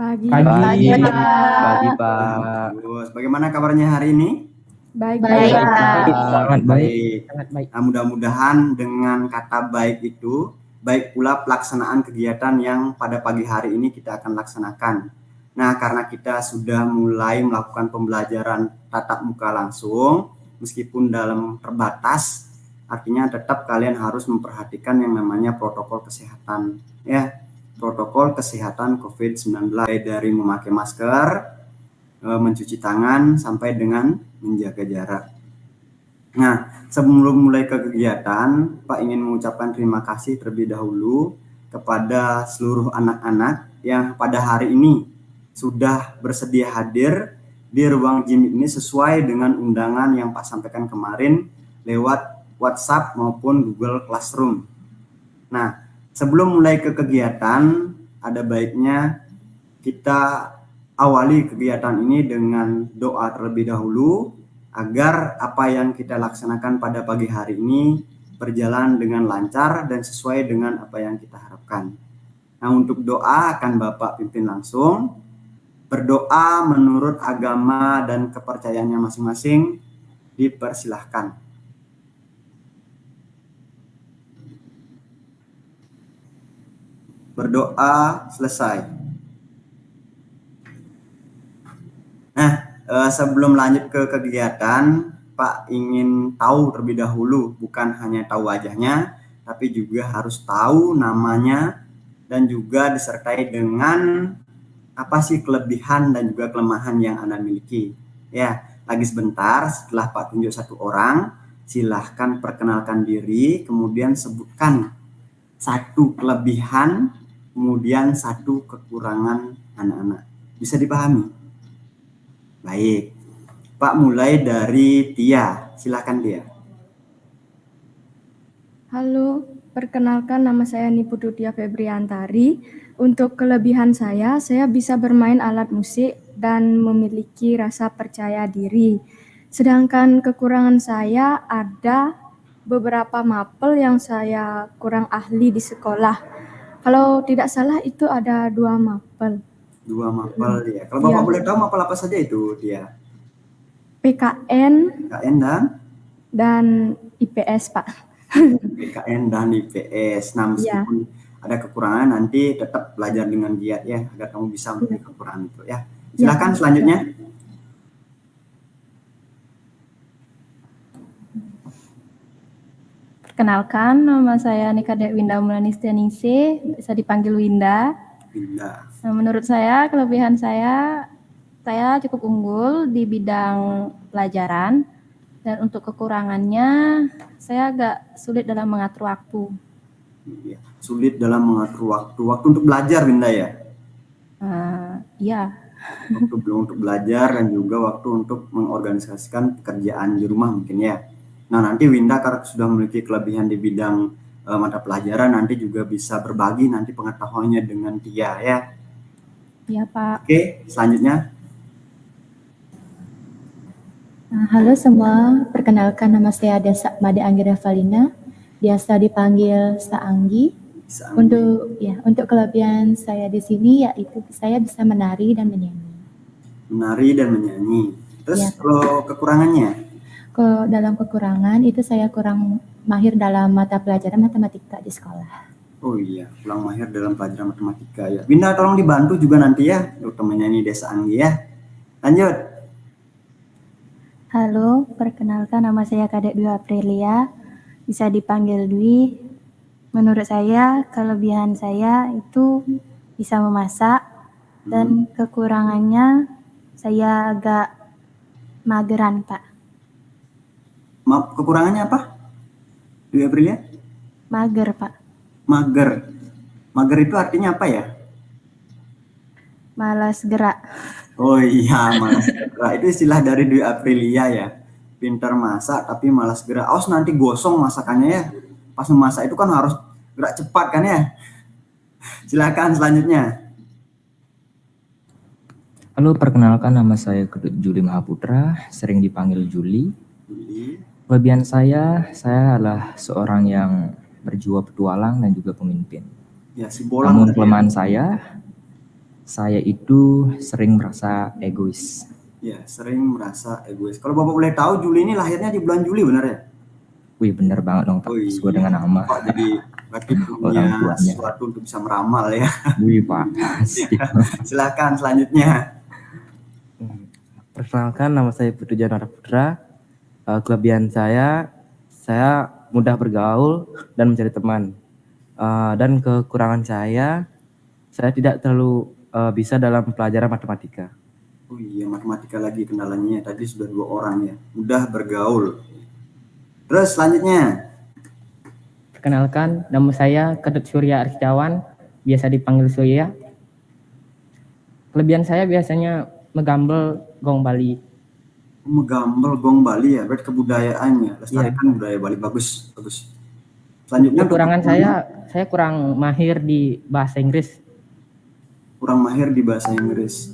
Pagi. Pagi, Pagi, Pak. Bagus. Bagaimana kabarnya hari ini? Baik. Sangat baik. Nah, mudah-mudahan dengan kata baik itu, baik pula pelaksanaan kegiatan yang pada pagi hari ini kita akan laksanakan. Nah, karena kita sudah mulai melakukan pembelajaran tatap muka langsung, meskipun dalam terbatas, artinya tetap kalian harus memperhatikan yang namanya protokol kesehatan, ya. Protokol kesehatan COVID-19 dari memakai masker, mencuci tangan, sampai dengan menjaga jarak. Nah, sebelum mulai ke kegiatan, Pak ingin mengucapkan terima kasih terlebih dahulu kepada seluruh anak-anak yang pada hari ini sudah bersedia hadir di ruang gym ini sesuai dengan undangan yang Pak sampaikan kemarin lewat WhatsApp maupun Google Classroom. Nah, sebelum mulai ke kegiatan, ada baiknya kita awali kegiatan ini dengan doa terlebih dahulu agar apa yang kita laksanakan pada pagi hari ini berjalan dengan lancar dan sesuai dengan apa yang kita harapkan. Nah, untuk doa akan Bapak pimpin langsung. Berdoa menurut agama dan kepercayaannya masing-masing, dipersilahkan. Berdoa selesai. Nah, sebelum lanjut ke kegiatan, Pak ingin tahu terlebih dahulu, bukan hanya tahu wajahnya, tapi juga harus tahu namanya dan juga disertai dengan apa sih kelebihan dan juga kelemahan yang Anda miliki. Ya, lagi sebentar setelah Pak tunjuk satu orang, silahkan perkenalkan diri, kemudian sebutkan satu kelebihan, kemudian satu kekurangan anak-anak. Bisa dipahami? Baik, Pak mulai dari Tia. Silakan Tia. Halo, perkenalkan nama saya Niputu Tia Febriantari. Untuk kelebihan saya bisa bermain alat musik dan memiliki rasa percaya diri. Sedangkan kekurangan saya ada beberapa mapel yang saya kurang ahli di sekolah. Kalau tidak salah itu ada 2 mapel. 2 mapel ya. Kalau Bapak boleh tahu mapel apa saja itu Tia? PKN dan IPS, Pak. PKN dan IPS. Nah, meskipun ada kekurangan, nanti tetap belajar dengan giat ya, agar kamu bisa memenuhi kekurangan itu ya. Silakan selanjutnya. Perkenalkan, nama saya Nika Dek Winda Mulanistianise, bisa dipanggil Winda. Nah, menurut saya, kelebihan saya cukup unggul di bidang pelajaran, dan untuk kekurangannya, saya agak sulit dalam mengatur waktu. Sulit dalam mengatur waktu untuk belajar, Winda ya? Iya. Waktu untuk belajar dan juga waktu untuk mengorganisasikan pekerjaan di rumah mungkin ya. Nah, nanti Winda karena sudah memiliki kelebihan di bidang mata pelajaran, nanti juga bisa berbagi nanti pengetahuannya dengan Tia ya. Iya, Pak. Oke, selanjutnya. Halo semua, perkenalkan nama saya Desa Made Anggira Valina, biasa dipanggil Saanggi. Untuk kelebihan saya di sini yaitu saya bisa menari dan menyanyi. Menari dan menyanyi. Terus kalau kekurangannya? Kalau dalam kekurangan itu saya kurang mahir dalam mata pelajaran matematika di sekolah. Oh iya, kurang mahir dalam pelajaran matematika ya. Winda tolong dibantu juga nanti ya untuk menyanyi Desa Anggi ya. Lanjut. Halo, perkenalkan nama saya Kadek Dwi Aprilia, bisa dipanggil Dwi. Menurut saya, kelebihan saya itu bisa memasak, dan kekurangannya saya agak mageran, Pak. Maaf, kekurangannya apa? Dwi Aprilia? Mager, Pak. Mager. Mager itu artinya apa ya? Malas gerak. Oh iya, malas gerak. Itu istilah dari Dwi Aprilia ya. Pintar masak tapi malas gerak. Awas nanti gosong masakannya ya. Pas memasak itu kan harus gerak cepat kan ya. Silakan selanjutnya. Halo, perkenalkan nama saya Juli Mahaputra, sering dipanggil Juli. Kelebihan saya adalah seorang yang berjiwa petualang dan juga pemimpin. Ya, si bolang. Namun kelemahan saya Saya itu sering merasa egois. Ya, sering merasa egois. Kalau Bapak boleh tahu, Juli ini lahirnya di bulan Juli, benar ya? Wih, bener banget dong, Pak. Sesuai dengan nama. Pak jadi berarti Orang punya tuanya. sesuatu untuk bisa meramal ya. Wih, Pak. Silakan selanjutnya. Perkenalkan, nama saya Putu Janara Putra. Kelebihan saya mudah bergaul dan mencari teman. Dan kekurangan saya tidak terlalu bisa dalam pelajaran matematika. Oh iya, matematika lagi kendalanya. Tadi sudah 2 orang ya. Mudah bergaul. Terus selanjutnya. Perkenalkan, nama saya Kedut Surya Arsyawan, biasa dipanggil Surya. Kelebihan saya biasanya menggambel gong Bali. Menggambel gong Bali ya, berarti kebudayaannya. Lestarikan budaya Bali, bagus. Selanjutnya. Kekurangan saya kurang mahir di bahasa Inggris. Kurang mahir di bahasa Inggris.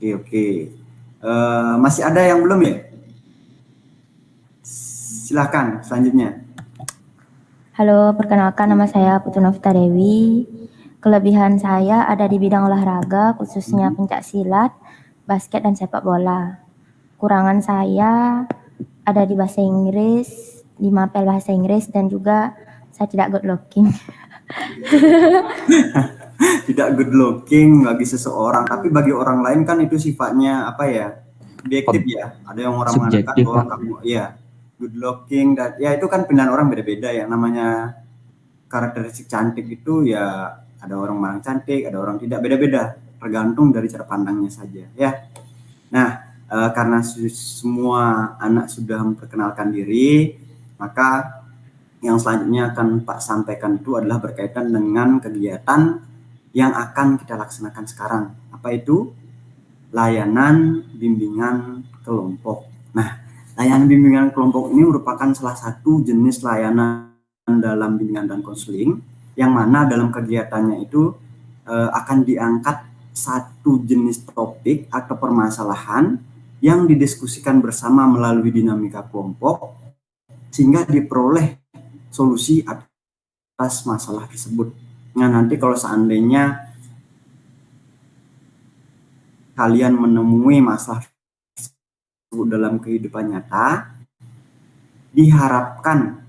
Oke. Masih ada yang belum ya? Silakan selanjutnya. Halo, perkenalkan nama saya Putu Novita Dewi. Kelebihan saya ada di bidang olahraga, khususnya pencak silat, basket, dan sepak bola. Kurangan saya ada di bahasa Inggris, di mapel bahasa Inggris, dan juga saya tidak good looking. Tidak good looking bagi seseorang, tapi bagi orang lain kan itu sifatnya apa ya? Objektif ya. Ada yang orang mengatakan bahwa kamu ya good looking, dan ya itu kan pilihan orang beda-beda ya. Namanya karakteristik cantik itu ya ada orang bilang cantik, ada orang tidak, beda-beda, tergantung dari cara pandangnya saja ya. Nah, karena semua anak sudah memperkenalkan diri, maka yang selanjutnya akan Pak sampaikan itu adalah berkaitan dengan kegiatan yang akan kita laksanakan sekarang. Apa itu? Layanan bimbingan kelompok. Nah, layanan bimbingan kelompok ini merupakan salah satu jenis layanan dalam bimbingan dan konseling, yang mana dalam kegiatannya itu akan diangkat satu jenis topik atau permasalahan yang didiskusikan bersama melalui dinamika kelompok, sehingga diperoleh solusi atas masalah tersebut. Nah, nanti kalau seandainya kalian menemui masalah tersebut dalam kehidupan nyata, diharapkan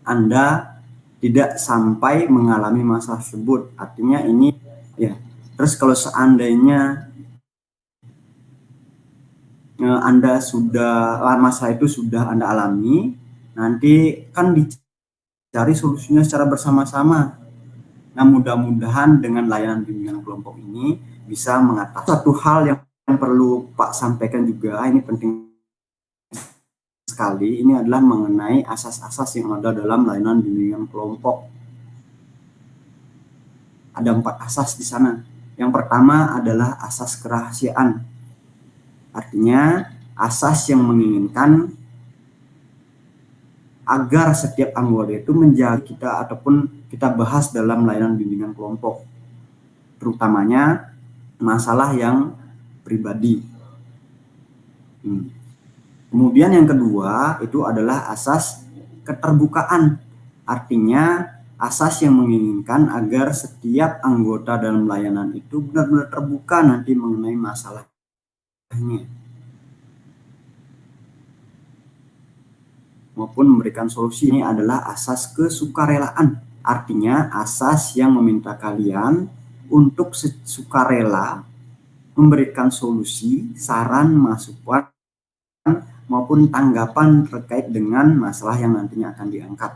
Anda tidak sampai mengalami masalah tersebut. Artinya ini ya. Terus kalau seandainya Anda sudah masalah itu sudah Anda alami, nanti kan dicari solusinya secara bersama-sama. Nah, mudah-mudahan dengan layanan bimbingan kelompok ini bisa mengatasi satu hal yang perlu Pak sampaikan juga. Ini penting sekali, ini adalah mengenai asas-asas yang ada dalam layanan bimbingan kelompok. Ada 4 asas di sana. Yang pertama adalah asas kerahasiaan. Artinya asas yang menginginkan agar setiap anggota itu menjaga kita ataupun kita bahas dalam layanan bimbingan kelompok, terutamanya masalah yang pribadi. Kemudian yang kedua itu adalah asas keterbukaan. Artinya asas yang menginginkan agar setiap anggota dalam layanan itu benar-benar terbuka nanti mengenai masalahnya, maupun memberikan solusi. Ini adalah asas kesukarelaan. Artinya asas yang meminta kalian untuk sukarela memberikan solusi, saran, masukan, maupun tanggapan terkait dengan masalah yang nantinya akan diangkat.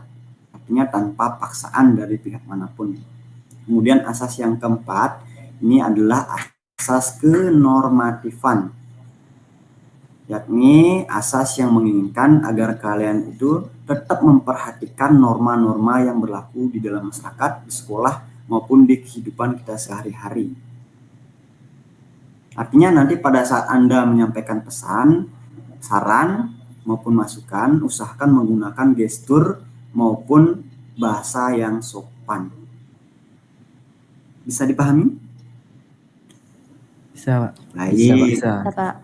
Artinya tanpa paksaan dari pihak manapun. Kemudian asas yang keempat, ini adalah asas kenormatifan, yakni asas yang menginginkan agar kalian itu tetap memperhatikan norma-norma yang berlaku di dalam masyarakat, di sekolah, maupun di kehidupan kita sehari-hari. Artinya nanti pada saat Anda menyampaikan pesan, saran, maupun masukan, usahakan menggunakan gestur maupun bahasa yang sopan. Bisa dipahami? Bisa, Pak. Baik. Bisa. Pak.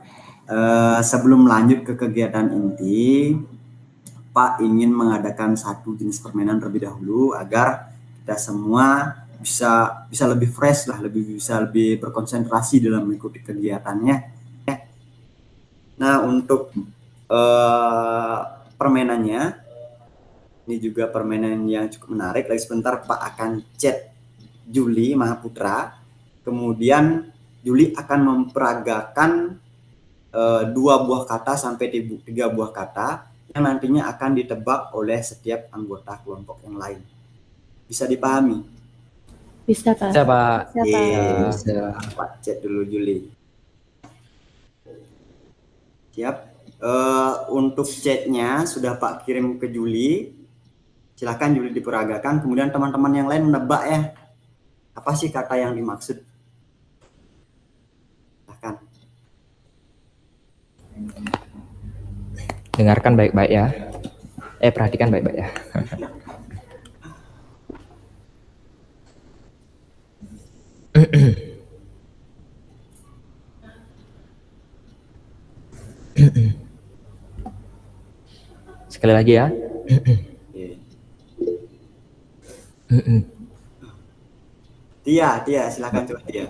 Sebelum lanjut ke kegiatan inti, Pak ingin mengadakan satu jenis permainan terlebih dahulu agar kita semua bisa lebih fresh lah, bisa lebih berkonsentrasi dalam mengikuti kegiatannya. Nah, untuk permainannya, ini juga permainan yang cukup menarik. Lagi sebentar Pak akan chat Juli Mahaputra, kemudian Juli akan memperagakan 2 buah kata sampai 3 buah kata yang nantinya akan ditebak oleh setiap anggota kelompok yang lain. Bisa dipahami? Bisa, Pak. Bisa, Pak. Bisa. Pak chat dulu Juli. Siap. Untuk chatnya sudah Pak kirim ke Juli. Silakan Juli diperagakan. Kemudian teman-teman yang lain menebak ya. Apa sih kata yang dimaksud? Silakan. Dengarkan baik-baik ya. Perhatikan baik-baik ya. Sekali lagi ya. Tia, silakan coba Tia.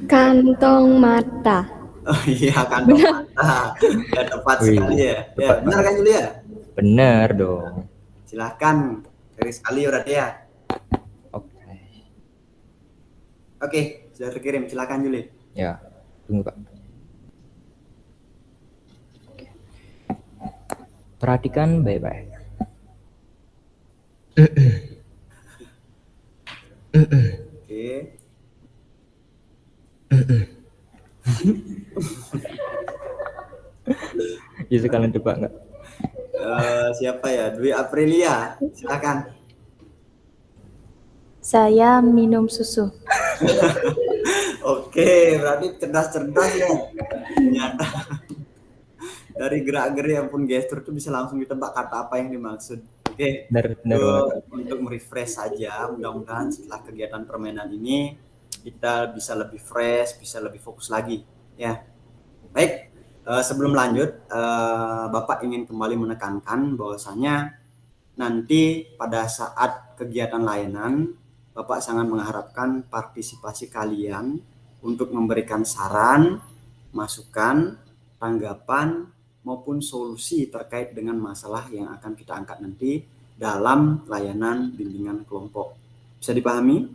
Kantong mata. Oh iya, kantong mata. Ya, tepat sekali ya. Ya, benar kan Julia? Benar dong. Silakan, dari sekali berarti ya. Oke, sudah terkirim. Silakan Juli. Ya, tunggu Pak. Perhatikan baik-baik. Oke. Bisa kalian tebak nggak? Siapa ya? Dwi Aprilia. Silakan. Saya minum susu. Oke, berarti cerdas-cerdas ya. Ternyata dari gerak-gerik pun gestur itu bisa langsung ditebak kata apa yang dimaksud. Oke, untuk merefresh saja. Mudah-mudahan setelah kegiatan permainan ini kita bisa lebih fresh, bisa lebih fokus lagi. Ya, baik. Sebelum lanjut, Bapak ingin kembali menekankan bahwasanya nanti pada saat kegiatan layanan, Bapak sangat mengharapkan partisipasi kalian untuk memberikan saran, masukan, tanggapan, maupun solusi terkait dengan masalah yang akan kita angkat nanti dalam layanan bimbingan kelompok. Bisa dipahami?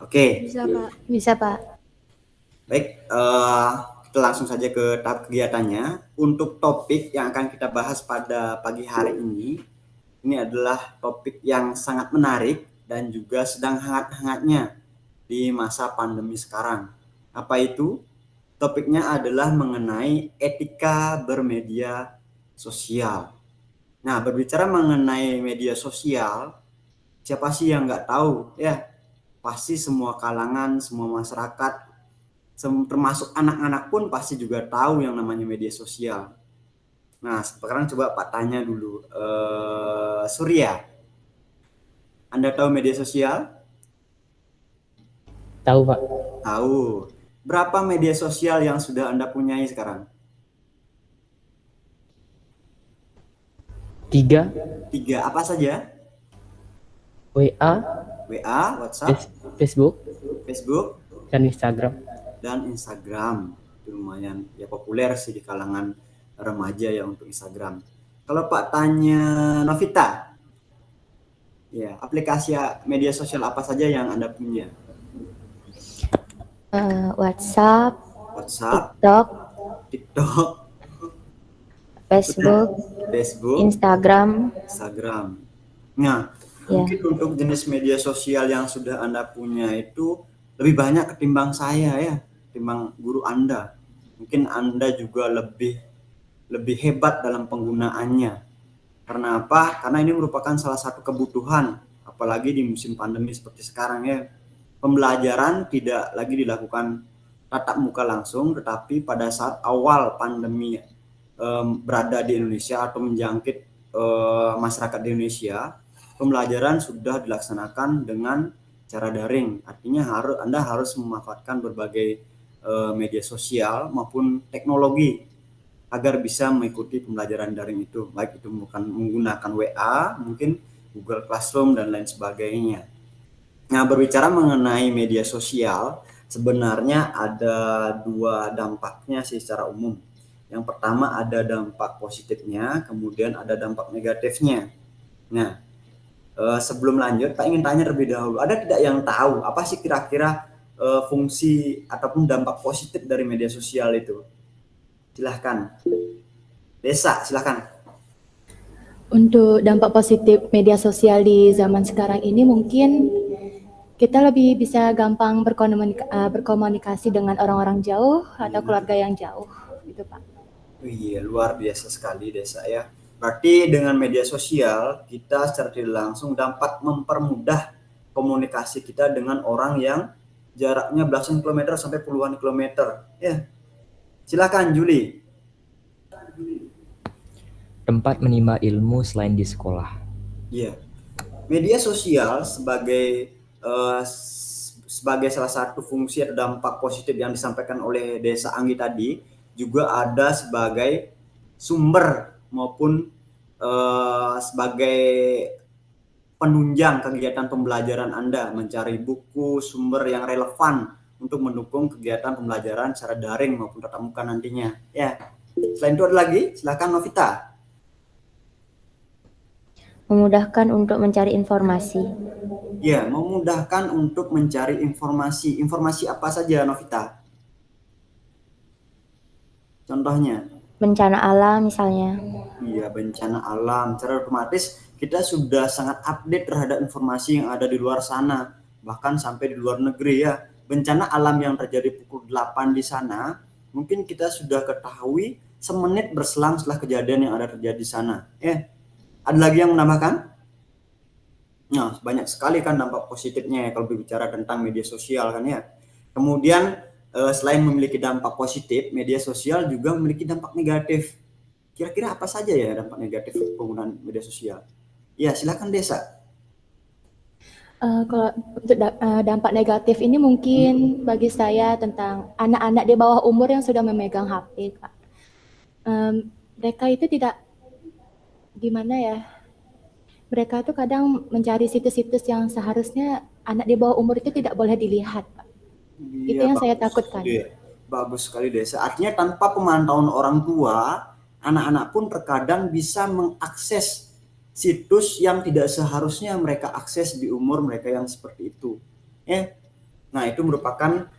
Oke. Bisa, Pak. Bisa, Pak. Baik, kita langsung saja ke tahap kegiatannya. Untuk topik yang akan kita bahas pada pagi hari ini adalah topik yang sangat menarik dan juga sedang hangat-hangatnya di masa pandemi sekarang. Apa itu? Topiknya adalah mengenai etika bermedia sosial. Nah, berbicara mengenai media sosial, siapa sih yang nggak tahu? Ya, pasti semua kalangan, semua masyarakat, termasuk anak-anak pun pasti juga tahu yang namanya media sosial. Nah, sekarang coba Pak tanya dulu, Surya, Anda tahu media sosial? Tahu Pak. Tahu. Berapa media sosial yang sudah Anda punyai sekarang? 3. Apa saja? WA, WhatsApp, Facebook, dan Instagram. Itu lumayan ya populer sih di kalangan remaja ya untuk Instagram. Kalau Pak tanya Novita, ya aplikasi media sosial apa saja yang Anda punya? WhatsApp, TikTok, Facebook, Instagram. Nah, mungkin untuk jenis media sosial yang sudah Anda punya itu lebih banyak ketimbang saya ya, ketimbang guru Anda. Mungkin Anda juga lebih hebat dalam penggunaannya. Karena apa? Karena ini merupakan salah satu kebutuhan, apalagi di musim pandemi seperti sekarang ya. Pembelajaran tidak lagi dilakukan tatap muka langsung, tetapi pada saat awal pandemi berada di Indonesia atau menjangkit masyarakat di Indonesia, pembelajaran sudah dilaksanakan dengan cara daring. Artinya Anda harus memanfaatkan berbagai media sosial maupun teknologi agar bisa mengikuti pembelajaran daring itu, baik itu bukan menggunakan WA, mungkin Google Classroom dan lain sebagainya. Nah, berbicara mengenai media sosial, sebenarnya ada dua dampaknya sih secara umum. Yang pertama ada dampak positifnya, kemudian ada dampak negatifnya. Nah, sebelum lanjut, Pak ingin tanya terlebih dahulu, ada tidak yang tahu apa sih kira-kira fungsi ataupun dampak positif dari media sosial itu? Silahkan. Desa, silahkan. Untuk dampak positif media sosial di zaman sekarang ini mungkin kita lebih bisa gampang berkomunikasi dengan orang-orang jauh atau keluarga yang jauh, gitu Pak. Iya, luar biasa sekali Desa ya. Berarti dengan media sosial kita secara tidak langsung dapat mempermudah komunikasi kita dengan orang yang jaraknya belasan kilometer sampai puluhan kilometer. Ya, silakan Juli. Tempat menimba ilmu selain di sekolah. Iya, media sosial sebagai sebagai salah satu fungsi atau dampak positif yang disampaikan oleh Desa Anggi tadi, juga ada sebagai sumber maupun sebagai penunjang kegiatan pembelajaran Anda, mencari buku, sumber yang relevan untuk mendukung kegiatan pembelajaran secara daring maupun tatap muka nantinya. Ya, selain itu ada lagi, silakan Novita. Memudahkan untuk mencari informasi. Ya, memudahkan untuk mencari informasi. Informasi apa saja, Novita? Contohnya? Bencana alam misalnya. Iya, bencana alam. Secara otomatis kita sudah sangat update terhadap informasi yang ada di luar sana. Bahkan sampai di luar negeri ya. Bencana alam yang terjadi pukul 8 di sana, mungkin kita sudah ketahui semenit berselang setelah kejadian yang ada terjadi di sana. Ada lagi yang menambahkan? Nah, banyak sekali kan dampak positifnya ya kalau berbicara tentang media sosial kan ya. Kemudian selain memiliki dampak positif, media sosial juga memiliki dampak negatif. Kira-kira apa saja ya dampak negatif penggunaan media sosial? Ya, silakan Desa. Kalau untuk dampak negatif ini mungkin bagi saya tentang anak-anak di bawah umur yang sudah memegang HP, Kak. Mereka itu tidak, gimana ya, mereka tuh kadang mencari situs-situs yang seharusnya anak di bawah umur itu tidak boleh dilihat, Pak. Itu Iya, yang saya takutkan. Bagus sekali Desa. Artinya tanpa pemantauan orang tua, anak-anak pun terkadang bisa mengakses situs yang tidak seharusnya mereka akses di umur mereka yang seperti itu. Nah, itu merupakan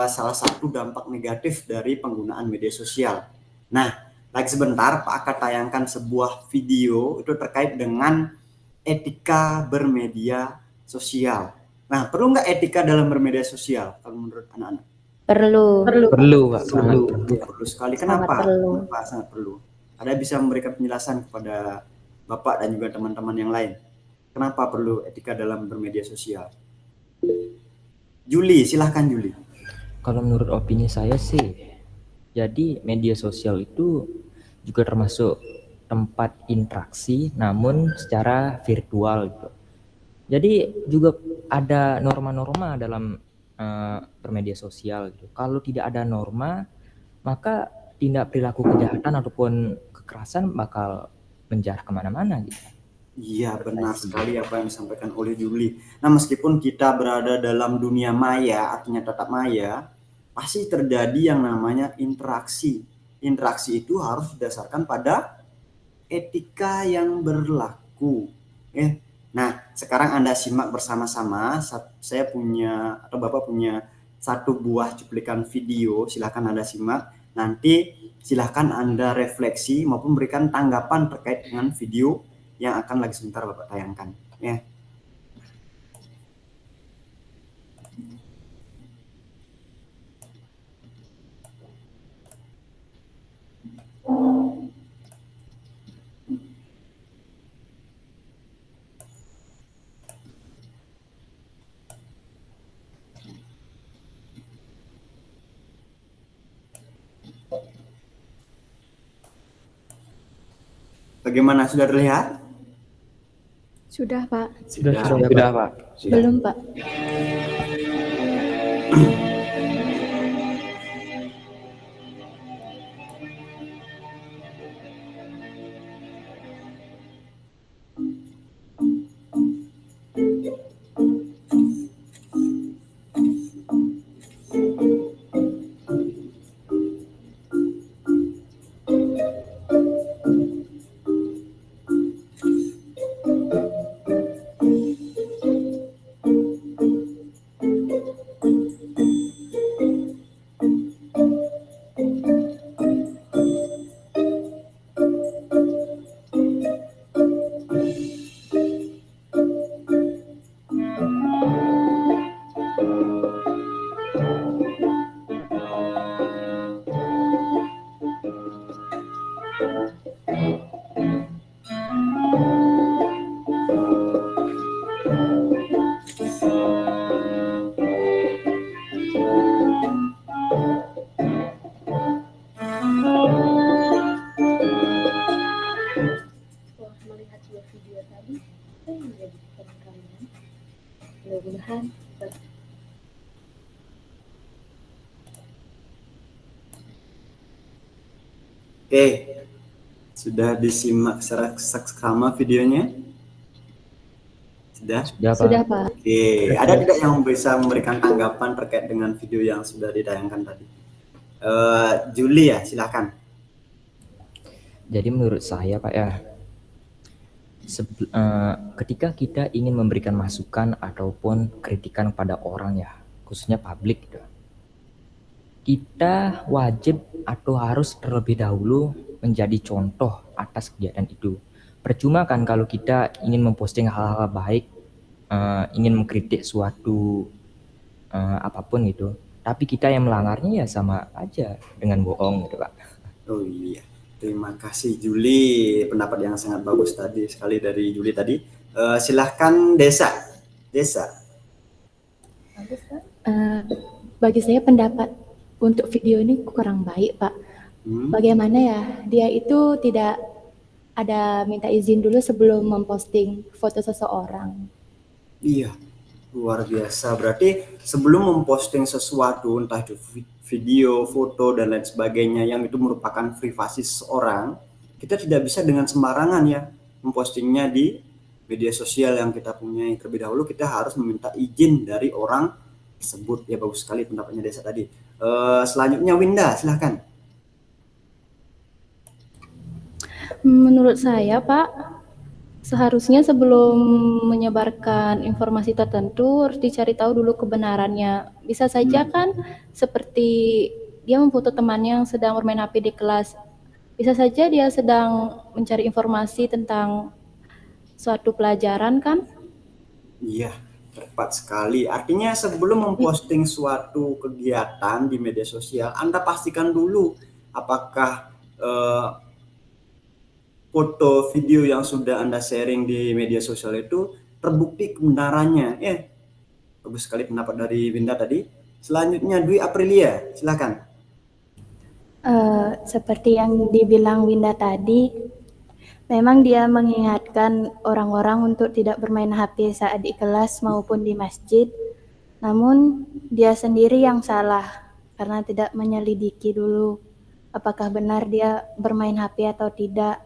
salah satu dampak negatif dari penggunaan media sosial. Nah, lagi sebentar Pak akan tayangkan sebuah video itu terkait dengan etika bermedia sosial. Nah, perlu nggak etika dalam bermedia sosial kalau menurut anak-anak? Perlu. Pak. Perlu sekali. Kenapa? Perlu. Kenapa sangat perlu? Ada bisa memberikan penjelasan kepada Bapak dan juga teman-teman yang lain. Kenapa perlu etika dalam bermedia sosial? Juli, silahkan Juli. Kalau menurut opini saya sih, jadi media sosial itu juga termasuk tempat interaksi namun secara virtual gitu. Jadi juga ada norma-norma dalam bermedia sosial gitu. Kalau tidak ada norma, maka tindak perilaku kejahatan ataupun kekerasan bakal menjarah kemana-mana gitu. Iya, benar sekali apa yang disampaikan oleh Juli. Nah, meskipun kita berada dalam dunia maya, artinya tatap maya, pasti terjadi yang namanya interaksi. Interaksi itu harus didasarkan pada etika yang berlaku. Nah, sekarang Anda simak bersama-sama. Saya punya atau Bapak punya satu buah cuplikan video. Silakan Anda simak. Nanti silakan Anda refleksi maupun berikan tanggapan terkait dengan video yang akan lagi sebentar Bapak tayangkan. Bagaimana, sudah terlihat? Sudah, Pak. Sudah, Pak. Belum, Pak. Oke, sudah disimak secara seksama videonya? Sudah? Sudah, Pak. Oke, ada tidak yang bisa memberikan tanggapan terkait dengan video yang sudah ditayangkan tadi? Juli ya, silakan. Jadi menurut saya Pak ya, ketika kita ingin memberikan masukan ataupun kritikan pada orang ya, khususnya publik gitu, kita wajib atau harus terlebih dahulu menjadi contoh atas kegiatan itu. Percuma kan kalau kita ingin memposting hal-hal baik, ingin mengkritik suatu apapun gitu, tapi kita yang melanggarnya ya sama aja dengan bohong gitu Pak. Oh iya, terima kasih Juli, pendapat yang sangat bagus tadi sekali dari Juli tadi. Silahkan Desa. Bagi saya pendapat untuk video ini kurang baik, Pak. Bagaimana ya, dia itu tidak ada minta izin dulu sebelum memposting foto seseorang. Iya, luar biasa. Berarti sebelum memposting sesuatu, entah itu video, foto, dan lain sebagainya yang itu merupakan privasi seseorang, kita tidak bisa dengan sembarangan ya mempostingnya di media sosial yang kita punya. Terlebih dahulu kita harus meminta izin dari orang tersebut. Ya, bagus sekali pendapatnya Desa tadi. Selanjutnya Winda, silahkan. Menurut saya, Pak, seharusnya sebelum menyebarkan informasi tertentu harus dicari tahu dulu kebenarannya. Bisa saja kan seperti dia memfoto temannya yang sedang bermain HP di kelas. Bisa saja dia sedang mencari informasi tentang suatu pelajaran kan? Iya, tepat sekali. Artinya sebelum memposting suatu kegiatan di media sosial, Anda pastikan dulu apakah foto, video yang sudah Anda sharing di media sosial itu terbukti kebenarannya. Bagus sekali pendapat dari Winda tadi. Selanjutnya Dwi Aprilia, silakan. Seperti yang dibilang Winda tadi, memang dia mengingatkan orang-orang untuk tidak bermain HP saat di kelas maupun di masjid. Namun dia sendiri yang salah karena tidak menyelidiki dulu apakah benar dia bermain HP atau tidak.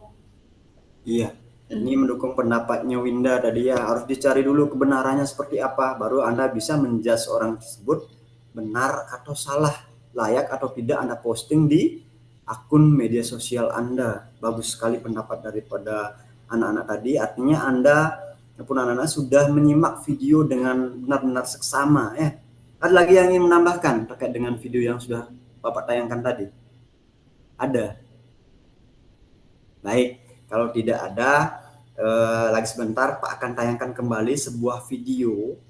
Iya, ini mendukung pendapatnya Winda tadi ya, harus dicari dulu kebenarannya seperti apa, baru Anda bisa menjudge orang tersebut benar atau salah, layak atau tidak Anda posting di akun media sosial Anda. Bagus sekali pendapat daripada anak-anak tadi, artinya Anda ataupun anak-anak sudah menyimak video dengan benar-benar seksama ya. Ada lagi yang ingin menambahkan terkait dengan video yang sudah Bapak tayangkan tadi? Ada? Baik. Kalau tidak ada, lagi sebentar Pak akan tayangkan kembali sebuah video.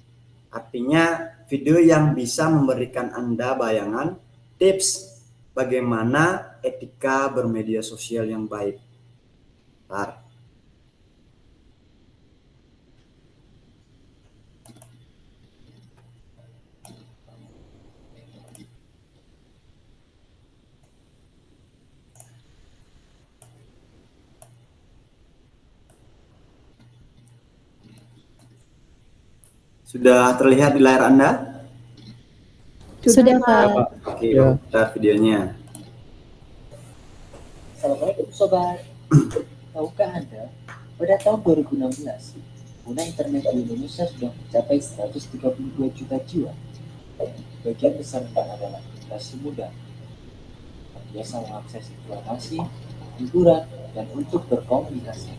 Artinya video yang bisa memberikan Anda bayangan tips bagaimana etika bermedia sosial yang baik. Bentar. Sudah terlihat di layar Anda? Sudah, Pak. Oke, putar videonya. Assalamualaikum Sobat. Tahukah Anda, pada tahun 2016, pengguna internet di Indonesia sudah mencapai 132 juta jiwa. Bagian besar mereka adalah generasi muda, yang biasa mengakses informasi, hiburan, dan untuk berkomunikasi.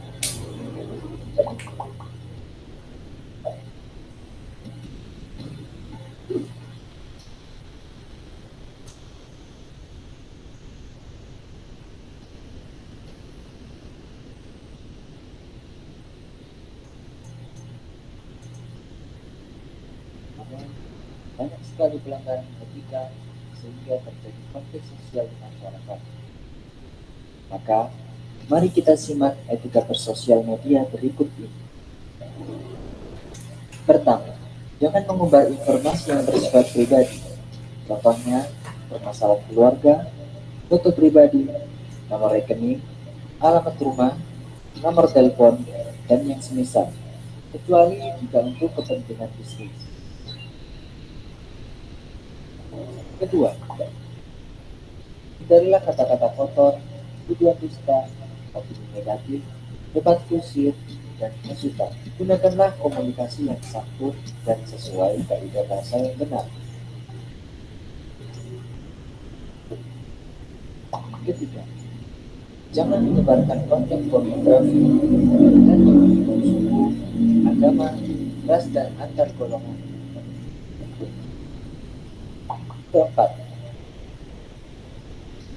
Banyak sekali pelanggaran etika sehingga terjadi konflik sosial di masyarakat. Maka, mari kita simak etika bersosial media berikut ini. Pertama, jangan mengumbar informasi yang bersifat pribadi. Contohnya, permasalahan keluarga, foto pribadi, nomor rekening, alamat rumah, nomor telepon, dan yang semisal, kecuali jika untuk kepentingan bisnis. Kedua, hindarilah kata-kata kotor, tuduhan dusta, opini negatif, debat kusir, dan hasutan. Gunakanlah komunikasi yang santun dan sesuai kaidah bahasa yang benar. Ketiga, jangan menyebarkan konten pornografi dan menyinggung suku, agama, ras, dan antar golongan. Keempat,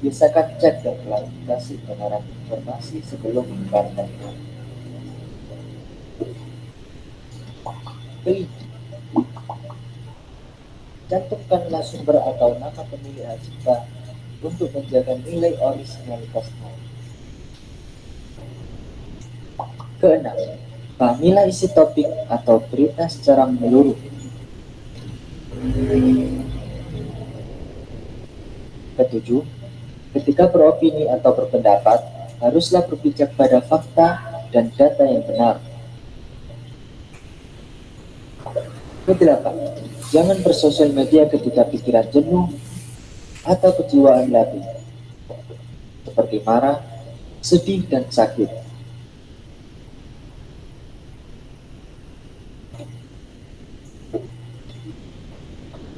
biasakan cek dan klarifikasi kebenaran informasi sebelum menyebarkannya. Kelima, cantumkanlah sumber atau nama pemilik hak cipta untuk menjaga nilai orisinalitasnya. Keenam, pahamilah isi topik atau berita secara menyeluruh. Ketujuh, ketika beropini atau berpendapat, haruslah berpijak pada fakta dan data yang benar. Kedelapan, jangan bersosial media ketika pikiran jenuh atau kejiwaan labil, seperti marah, sedih, dan sakit.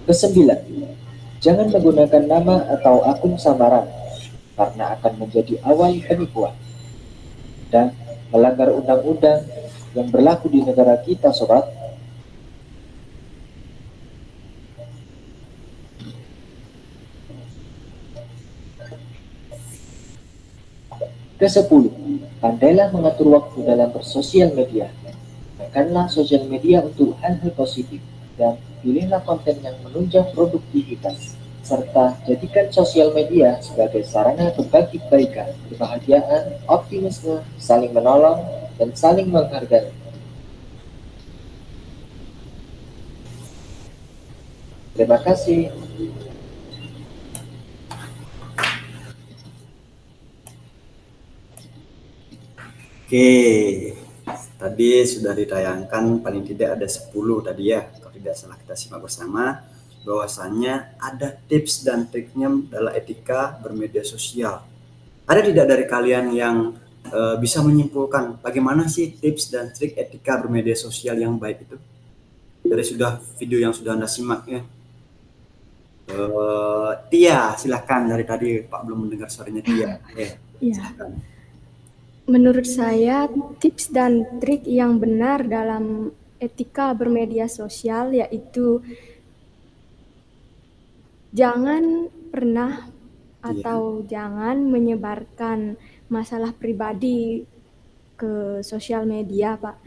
Kesembilan, jangan menggunakan nama atau akun samaran karena akan menjadi awal penipuan dan melanggar undang-undang yang berlaku di negara kita, sobat. Kesepuluh, pandailah mengatur waktu dalam bersosial media. Gunakanlah sosial media untuk hal-hal positif dan pilihlah konten yang menunjang produktivitas, serta jadikan sosial media sebagai sarana berbagi kebaikan, kebahagiaan, optimisme, saling menolong, dan saling menghargai. Terima kasih. Oke, tadi sudah ditayangkan paling tidak ada 10 tadi ya, kalau tidak salah kita simak bersama bahwasannya ada tips dan triknya dalam etika bermedia sosial. Ada tidak dari kalian yang bisa menyimpulkan bagaimana sih tips dan trik etika bermedia sosial yang baik itu? Dari sudah video yang sudah Anda simak ya. Tia, silahkan, dari tadi Pak belum mendengar suaranya Tia. Silahkan. Menurut saya, tips dan trik yang benar dalam etika bermedia sosial yaitu jangan pernah atau jangan menyebarkan masalah pribadi ke sosial media, Pak.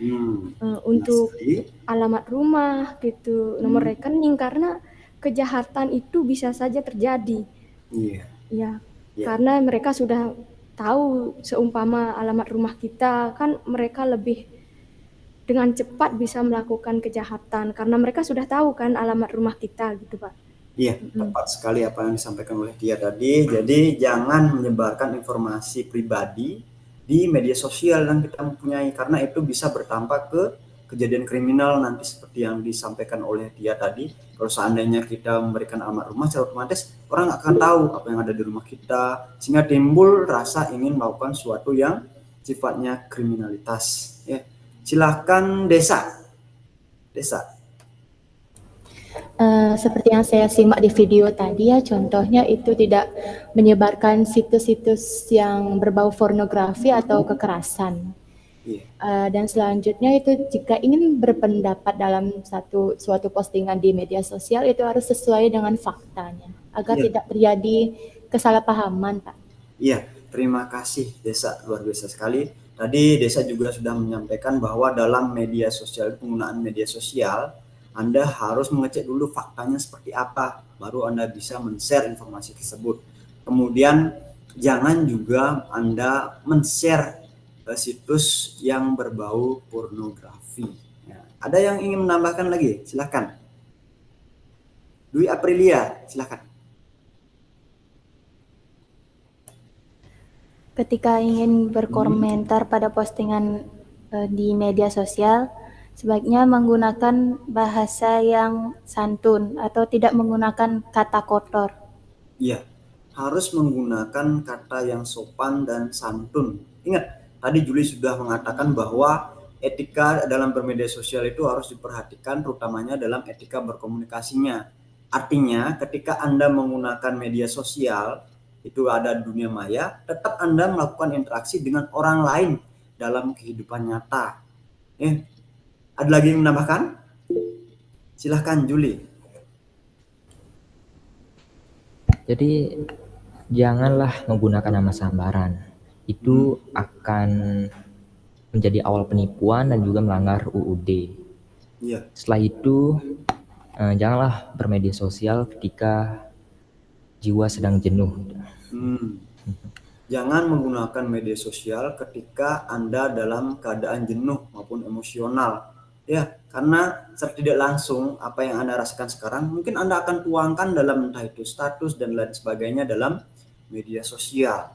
Untuk alamat rumah gitu, nomor rekening, karena kejahatan itu bisa saja terjadi. Ya, karena mereka sudah tahu seumpama alamat rumah kita, kan mereka lebih dengan cepat bisa melakukan kejahatan karena mereka sudah tahu kan alamat rumah kita gitu, Pak. Iya, tepat sekali apa yang disampaikan oleh Tia tadi. Jadi jangan menyebarkan informasi pribadi di media sosial yang kita mempunyai, karena itu bisa berdampak ke kejadian kriminal nanti seperti yang disampaikan oleh Tia tadi. Kalau seandainya kita memberikan alamat rumah, secara otomatis orang akan tahu apa yang ada di rumah kita, sehingga timbul rasa ingin melakukan sesuatu yang sifatnya kriminalitas. Ya, silahkan Desa. Seperti yang saya simak di video tadi ya, contohnya itu tidak menyebarkan situs-situs yang berbau pornografi atau kekerasan. Dan selanjutnya itu jika ingin berpendapat dalam suatu postingan di media sosial itu harus sesuai dengan faktanya agar tidak terjadi kesalahpahaman, Pak. Iya, terima kasih Desa, luar biasa sekali. Tadi Desa juga sudah menyampaikan bahwa dalam media sosial, penggunaan media sosial, Anda harus mengecek dulu faktanya seperti apa, baru Anda bisa men-share informasi tersebut. Kemudian jangan juga Anda men-share situs yang berbau pornografi. Ya. Ada yang ingin menambahkan lagi? Silakan. Dwi Aprilia, silakan. Ketika ingin berkomentar pada postingan di media sosial, sebaiknya menggunakan bahasa yang santun atau tidak menggunakan kata kotor. Iya, harus menggunakan kata yang sopan dan santun. Ingat, tadi Juli sudah mengatakan bahwa etika dalam bermedia sosial itu harus diperhatikan, terutamanya dalam etika berkomunikasinya. Artinya, ketika Anda menggunakan media sosial, itu ada dunia maya, tetap Anda melakukan interaksi dengan orang lain dalam kehidupan nyata. Ada lagi yang menambahkan? Silahkan Juli. Jadi janganlah menggunakan nama samaran. Itu akan menjadi awal penipuan dan juga melanggar UUD. Iya. Setelah itu janganlah bermedia sosial ketika jiwa sedang jenuh. Jangan menggunakan media sosial ketika Anda dalam keadaan jenuh maupun emosional. Ya, karena secara tidak langsung apa yang Anda rasakan sekarang mungkin Anda akan tuangkan dalam entah itu status dan lain sebagainya dalam media sosial.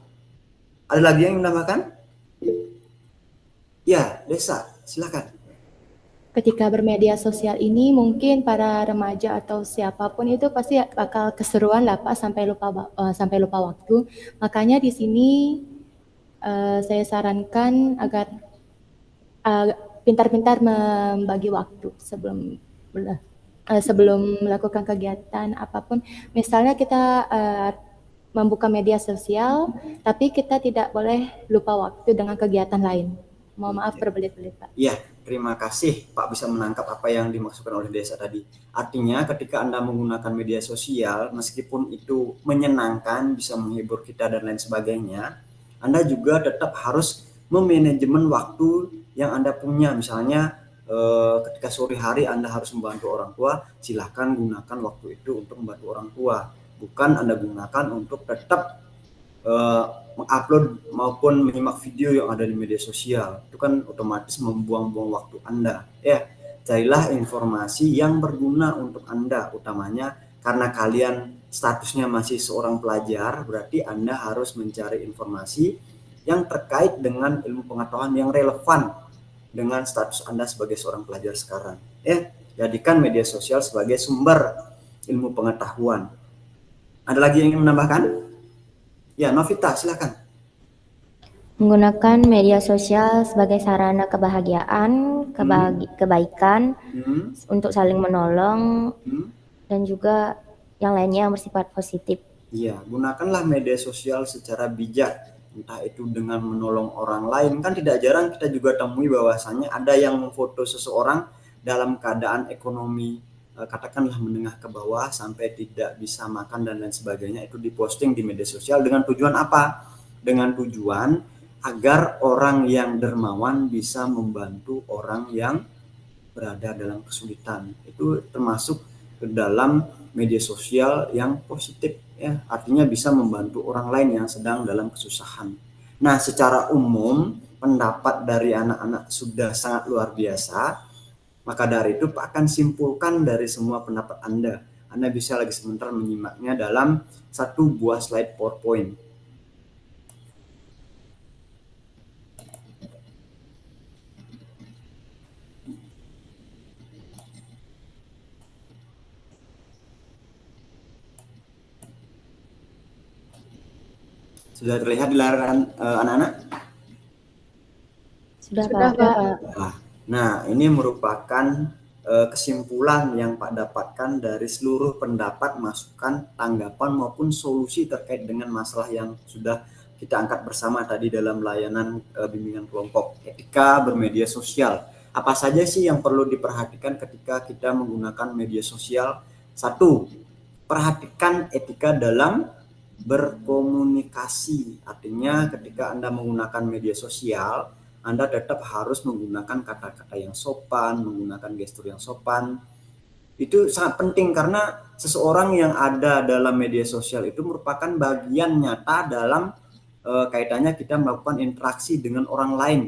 Ada lagi yang menambahkan? Ya, Desa, silakan. Ketika bermedia sosial ini mungkin para remaja atau siapapun itu pasti bakal keseruan lah Pak sampai lupa waktu. Makanya di sini saya sarankan agar pintar-pintar membagi waktu sebelum melakukan kegiatan apapun. Misalnya kita membuka media sosial, tapi kita tidak boleh lupa waktu dengan kegiatan lain. Mohon maaf berbelit-belit Pak. Iya, terima kasih Pak bisa menangkap apa yang dimaksudkan oleh Desa tadi. Artinya ketika Anda menggunakan media sosial, meskipun itu menyenangkan, bisa menghibur kita dan lain sebagainya, Anda juga tetap harus memanajemen waktu yang Anda punya. Misalnya ketika sore hari Anda harus membantu orang tua, silahkan gunakan waktu itu untuk membantu orang tua. Bukan Anda gunakan untuk tetap mengupload maupun menyimak video yang ada di media sosial. Itu kan otomatis membuang-buang waktu Anda. Ya, carilah informasi yang berguna untuk Anda, utamanya karena kalian statusnya masih seorang pelajar, berarti Anda harus mencari informasi yang terkait dengan ilmu pengetahuan yang relevan dengan status Anda sebagai seorang pelajar sekarang. Ya, jadikan media sosial sebagai sumber ilmu pengetahuan. Ada lagi yang ingin menambahkan? Ya, Novita, silakan. Menggunakan media sosial sebagai sarana kebahagiaan, kebaikan, untuk saling menolong, dan juga yang lainnya yang bersifat positif. Iya, gunakanlah media sosial secara bijak. Entah itu dengan menolong orang lain, kan tidak jarang kita juga temui bahwasannya ada yang memfoto seseorang dalam keadaan ekonomi katakanlah menengah ke bawah sampai tidak bisa makan dan lain sebagainya, itu diposting di media sosial dengan tujuan apa? Dengan tujuan agar orang yang dermawan bisa membantu orang yang berada dalam kesulitan. Itu termasuk ke dalam media sosial yang positif, ya, artinya bisa membantu orang lain yang sedang dalam kesusahan. Nah, secara umum pendapat dari anak-anak sudah sangat luar biasa. Maka dari itu Pak akan simpulkan dari semua pendapat Anda. Anda bisa lagi sebentar menyimaknya dalam satu buah slide PowerPoint. Sudah terlihat di layar anak-anak? Sudah Pak. Nah, ini merupakan kesimpulan yang Pak dapatkan dari seluruh pendapat, masukan, tanggapan maupun solusi terkait dengan masalah yang sudah kita angkat bersama tadi dalam layanan bimbingan kelompok etika bermedia sosial. Apa saja sih yang perlu diperhatikan ketika kita menggunakan media sosial? 1. Perhatikan etika dalam berkomunikasi. Artinya ketika Anda menggunakan media sosial, Anda tetap harus menggunakan kata-kata yang sopan, menggunakan gestur yang sopan. Itu sangat penting karena seseorang yang ada dalam media sosial itu merupakan bagian nyata dalam kaitannya kita melakukan interaksi dengan orang lain.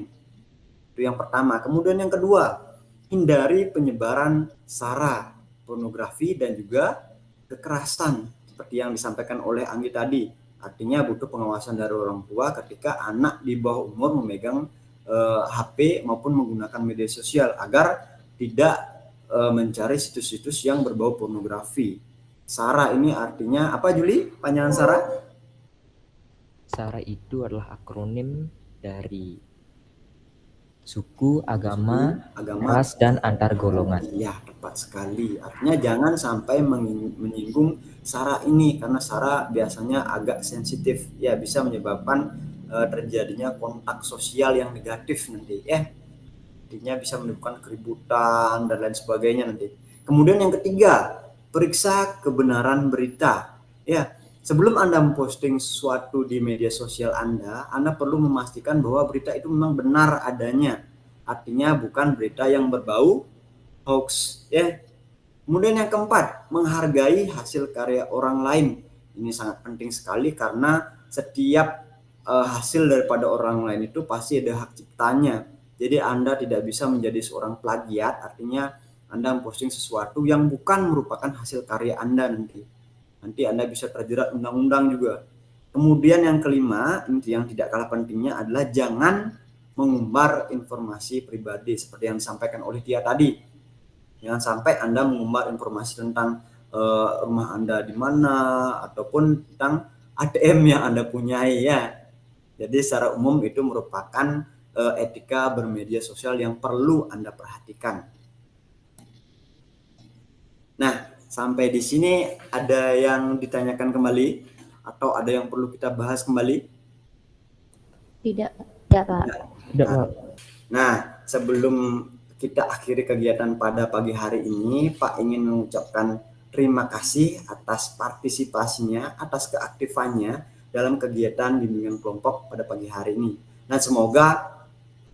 Itu yang pertama. Kemudian yang kedua, hindari penyebaran sara, pornografi dan juga kekerasan seperti yang disampaikan oleh Anggi tadi. Artinya butuh pengawasan dari orang tua ketika anak di bawah umur memegang HP maupun menggunakan media sosial agar tidak mencari situs-situs yang berbau pornografi. SARA ini artinya apa, Juli? Panjangan SARA? SARA itu adalah akronim dari suku, agama, ras, dan antar golongan. Iya, tepat sekali. Artinya jangan sampai menyinggung SARA ini, karena SARA biasanya agak sensitif, ya bisa menyebabkan terjadinya kontak sosial yang negatif nanti, artinya bisa menimbulkan keributan dan lain sebagainya nanti. Kemudian yang ketiga, periksa kebenaran berita. Ya, sebelum Anda memposting sesuatu di media sosial Anda perlu memastikan bahwa berita itu memang benar adanya. Artinya bukan berita yang berbau hoax, ya. Kemudian yang keempat, menghargai hasil karya orang lain. Ini sangat penting sekali karena setiap hasil daripada orang lain itu pasti ada hak ciptanya. Jadi Anda tidak bisa menjadi seorang plagiat, artinya Anda memposting sesuatu yang bukan merupakan hasil karya Anda nanti Anda bisa terjerat undang-undang juga. Kemudian yang kelima, yang tidak kalah pentingnya adalah jangan mengumbar informasi pribadi seperti yang disampaikan oleh Tia tadi. Jangan sampai Anda mengumbar informasi tentang rumah Anda di mana ataupun tentang ATM yang Anda punyai, ya. Jadi secara umum itu merupakan etika bermedia sosial yang perlu Anda perhatikan. Nah, sampai di sini ada yang ditanyakan kembali atau ada yang perlu kita bahas kembali? Tidak, Pak. Tidak, Pak. Nah, sebelum kita akhiri kegiatan pada pagi hari ini, Pak ingin mengucapkan terima kasih atas partisipasinya, atas keaktifannya dalam kegiatan bimbingan kelompok pada pagi hari ini. Nah, semoga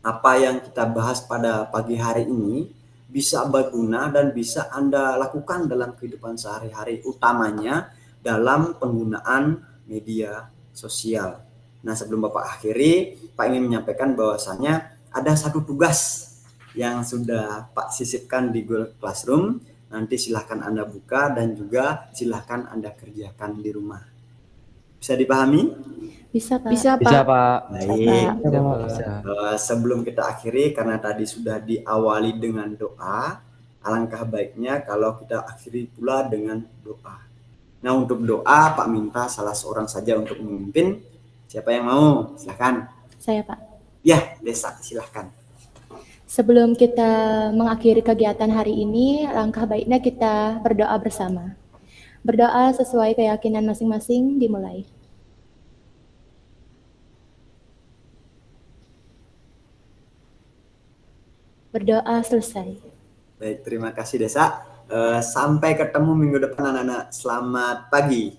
apa yang kita bahas pada pagi hari ini bisa berguna dan bisa Anda lakukan dalam kehidupan sehari-hari, utamanya dalam penggunaan media sosial. Nah, sebelum Bapak akhiri, Pak ingin menyampaikan bahwasannya ada satu tugas yang sudah Pak sisipkan di Google Classroom. Nanti silahkan Anda buka dan juga silahkan Anda kerjakan di rumah. Bisa dipahami? Bisa, Pak. Bisa, Pak. Bisa, Pak. Baik. Bisa. Sebelum kita akhiri, karena tadi sudah diawali dengan doa, alangkah baiknya kalau kita akhiri pula dengan doa. Nah, untuk doa, Pak minta salah seorang saja untuk memimpin. Siapa yang mau? Silahkan. Saya, Pak. Ya, Desa, silahkan. Sebelum kita mengakhiri kegiatan hari ini, langkah baiknya kita berdoa bersama. Berdoa sesuai keyakinan masing-masing, dimulai. Berdoa selesai. Baik, terima kasih Desa. Sampai ketemu minggu depan anak-anak. Selamat pagi.